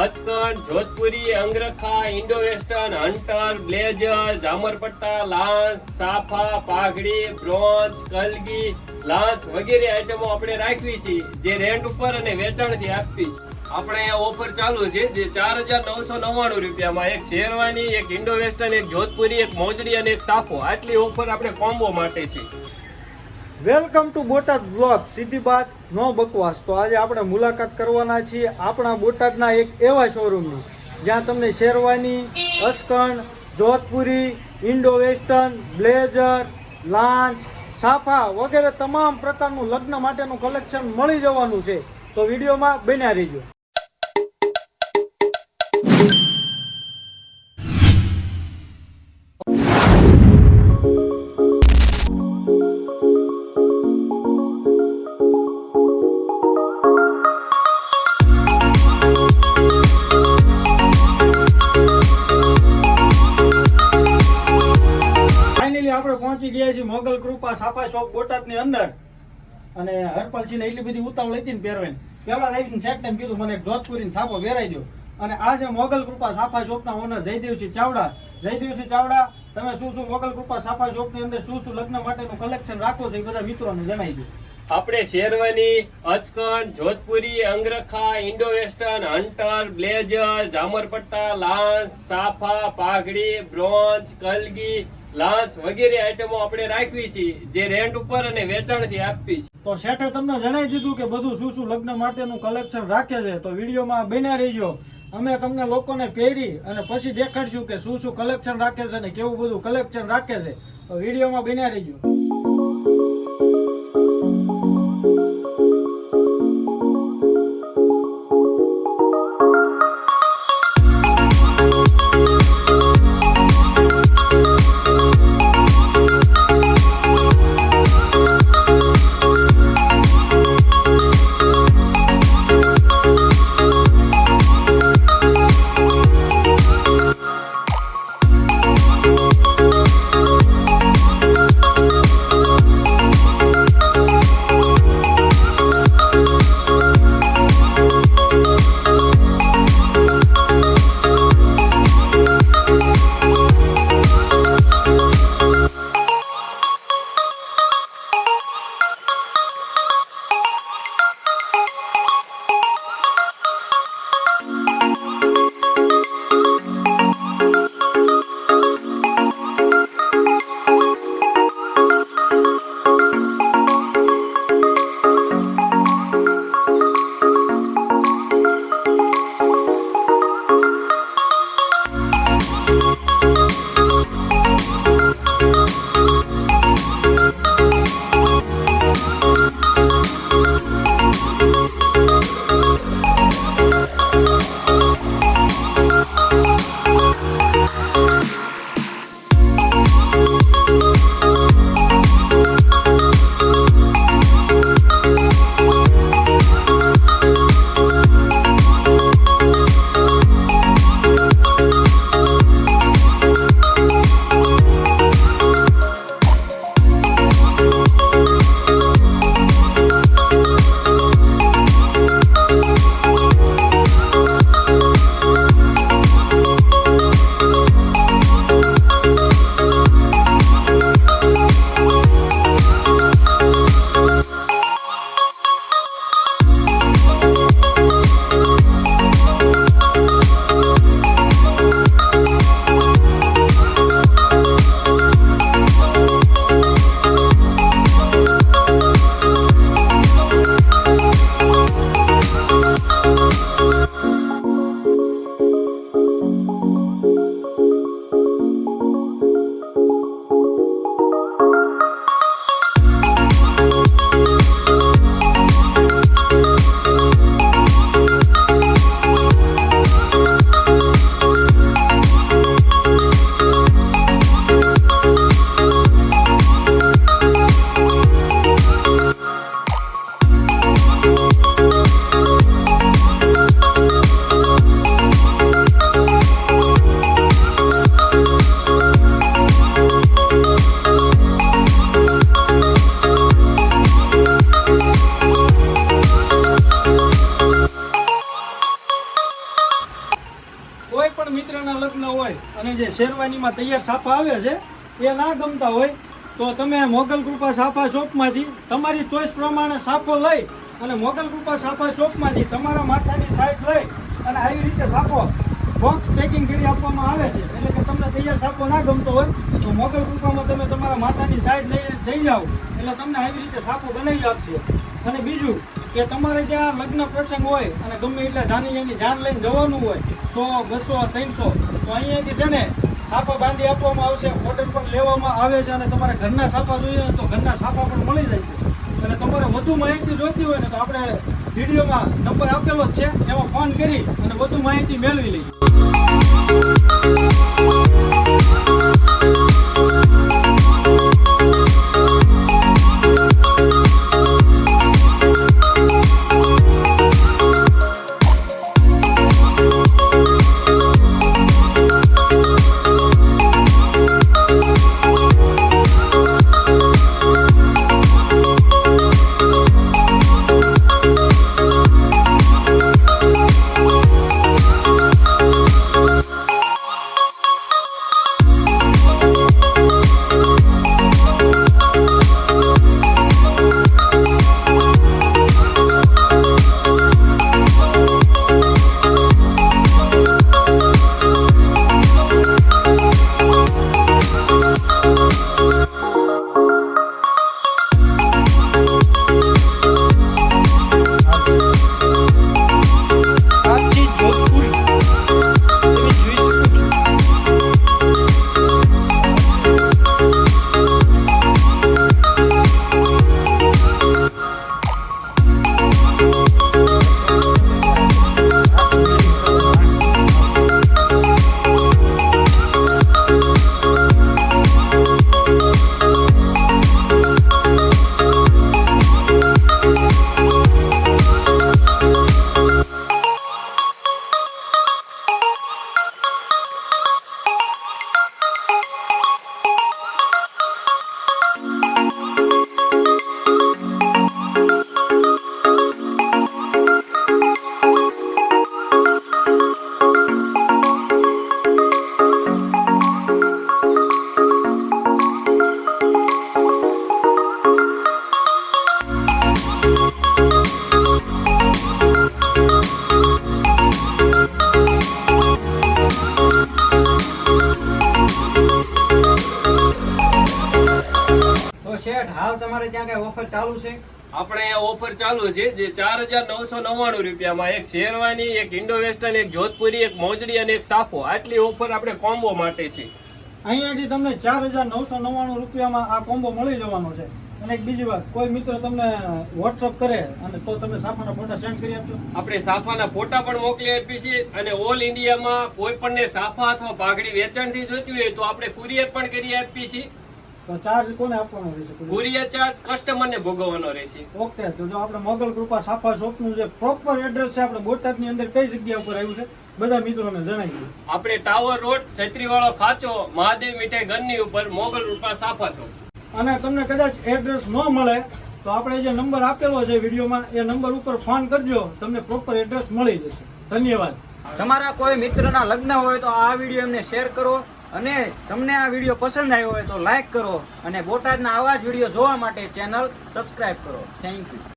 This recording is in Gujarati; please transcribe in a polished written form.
અચકણ, Jodhpuri, angrakha, Indo western, hunter, blazer, ઝામરપટ્ટા, લાંસ, સાફા, પાઘડી, બ્રોન્ઝ, કલગી, લાંસ વગેરે આઈટમો આપણે રાખવી છે, જે રેન્ટ ઉપર અને વેચાણથી આપવી છે. આપણે અહીંયા ઓફર ચાલુ છે, જે 4,999 રૂપિયામાં એક શેરવાની, એક ઇન્ડો વેસ્ટર્ન, એક જોધપુરી, એક મોજડી અને એક સાફો, આટલી ઓફર આપણે કોમ્બો માટે છે. Welcome to Botad blog. સીધી વાત, નો બકવાસ. તો આજે આપણે મુલાકાત કરવાના છીએ આપણા બોટાદના એક એવા શોરૂમની જ્યાં તમને sherwani, achkan, Jodhpuri, Indo western, blazer, લાંચ, સાફા વગેરે તમામ પ્રકારનું લગ્ન માટેનું કલેક્શન મળી જવાનું છે. તો વિડીયોમાં બન્યા રહેજો. આપણે પહોંચી ગયા છીએ મોગલ કૃપા સાફા શોપ બોટાદની અંદર. અને હરપાલસિંહ ને એટલી બધી ઉતાવળ હતી ને પહેરવાની, પેલા આવીને સેટ ટાઈમ કીધું મને એક જોધપુરી સાફો પહેરાઈ દો. અને આ છે મોગલ કૃપા સાફા શોપના ઓનર જયદેવસિંહ ચાવડા. જયદેવસિંહ ચાવડા, તમે શું મોગલ કૃપા સાફા શોપની અંદર શું લગ્ન માટેનું કલેક્શન રાખો છો એ બધા મિત્રોને જણાવી દો. આપણે sherwani, achkan, Jodhpuri, angrakha, Indo western, hunter, blazer, ઝામરપટ્ટા, લાંસ, સાફા, પાઘડી, બ્રોન્ઝ, કલગી, લાંસ વગેરે આઈટમો આપણે રાખવી છે, જે રેન્ટ ઉપર અને વેચાણથી આપવી છે. તો શેઠે તમને જણાવી દીધું કે બધું શું લગ્ન માટેનું કલેક્શન રાખે છે. તો વિડીયોમાં બન્યા રહીજો. અમે તમને લોકોને પહેરી અને પછી દેખાડશું કે શું કલેક્શન રાખે છે ને કેવું બધું કલેક્શન રાખે છે. તો વિડીયોમાં બન્યા રહીજો. અને જે શેરવાનીમાં તૈયાર સાફા આવે છે એ ના ગમતા હોય તો તમે મોગલ કૃપા સાફા શોપમાંથી તમારી ચોઈસ પ્રમાણે સાફો લઈ અને મોગલ કૃપા સાફા શોપમાંથી તમારા માથાની સાઈઝ લઈ અને આવી રીતે સાફો બોક્સ પેકિંગ કરી આપવામાં આવે છે. એટલે કે તમને તૈયાર સાફો ના ગમતો હોય તો મોગલ કૃપામાં તમે તમારા માથાની સાઈઝ લઈ જાઓ એટલે તમને આવી રીતે સાફો બનાવી આપશે. અને બીજું કે તમારે ત્યાં લગ્ન પ્રસંગ હોય અને ગમે એટલે જાની જાન લઈને જવાનું હોય 100, 200, 300 તો અહીંયાથી છે ને સાફા બાંધી આપવામાં આવશે. ઓર્ડર પણ લેવામાં આવે છે અને તમારે ઘરના સાફા જોઈએ તો ઘરના સાફા પણ મળી જાય છે. અને તમારે વધુ માહિતી જોઈતી હોય ને તો આપણે વિડીયોમાં નંબર આપેલો જ છે, એમાં ફોન કરી અને વધુ માહિતી મેળવી લઈએ. હાલ તમારે ત્યાં કઈ ઓફર ચાલુ છે? આપણે અહીંયા ઓફર ચાલુ છે જે 4,999 રૂપિયામાં એક શેરવાની, એક ઇન્ડો વેસ્ટર્ન, એક જોધપુરી, એક મોજડી અને એક સાફો, આટલી ઓફર આપણે કોમ્બો માટે છે. અહીંયાથી તમને 4,999 રૂપિયામાં આ કોમ્બો મળી જવાનો છે. અને એક બીજી વાત, કોઈ મિત્ર તમને વોટ્સઅપ કરે અને તો તમે સાફાના ફોટા સેન્ડ કરી આપશો? આપણે સાફાના ફોટા પણ મોકલી આપીએ છીએ અને ઓલ ઇન્ડિયામાં કોઈ પણને સાફા અથવા પાઘડી વેચાણથી જોઈતી હોય તો આપણે કુરિયર પણ કરી આપીએ છીએ. તો ચાર્જ કોને આપવાનો રહેશે? કુરિયર ચાર્જ કસ્ટમરને ભોગવવાનો રહેશે. ઓકે, તો જો આપણે મોગલ કૃપા સાફા શોપનું જે પ્રોપર એડ્રેસ છે આપણે બોટાદની અંદર કઈ જગ્યા ઉપર આવ્યું છે બધા મિત્રોને જણાવી દઈએ. આપણે ટાવર રોડ, છત્રીવાળો ખાંચો, મહાદેવ મીઠાઈ ઘરની ઉપર મોગલ કૃપા સાફા શોપ. અને તમને કદાચ એડ્રેસ ન મળે તો આપણે જે નંબર આપેલો છે વિડીયોમાં એ નંબર ઉપર ફોન કરજો, તમને પ્રોપર એડ્રેસ મળી જશે. ધન્યવાદ. તમારા કોઈ મિત્રના લગ્ન હોય તો આ વિડીયો એમને શેર કરો અને તમને આ વિડીયો પસંદ આવ્યો હોય તો લાઈક કરો અને બોટાદના આવા જ વિડીયો જોવા માટે ચેનલ સબસ્ક્રાઇબ કરો. Thank you.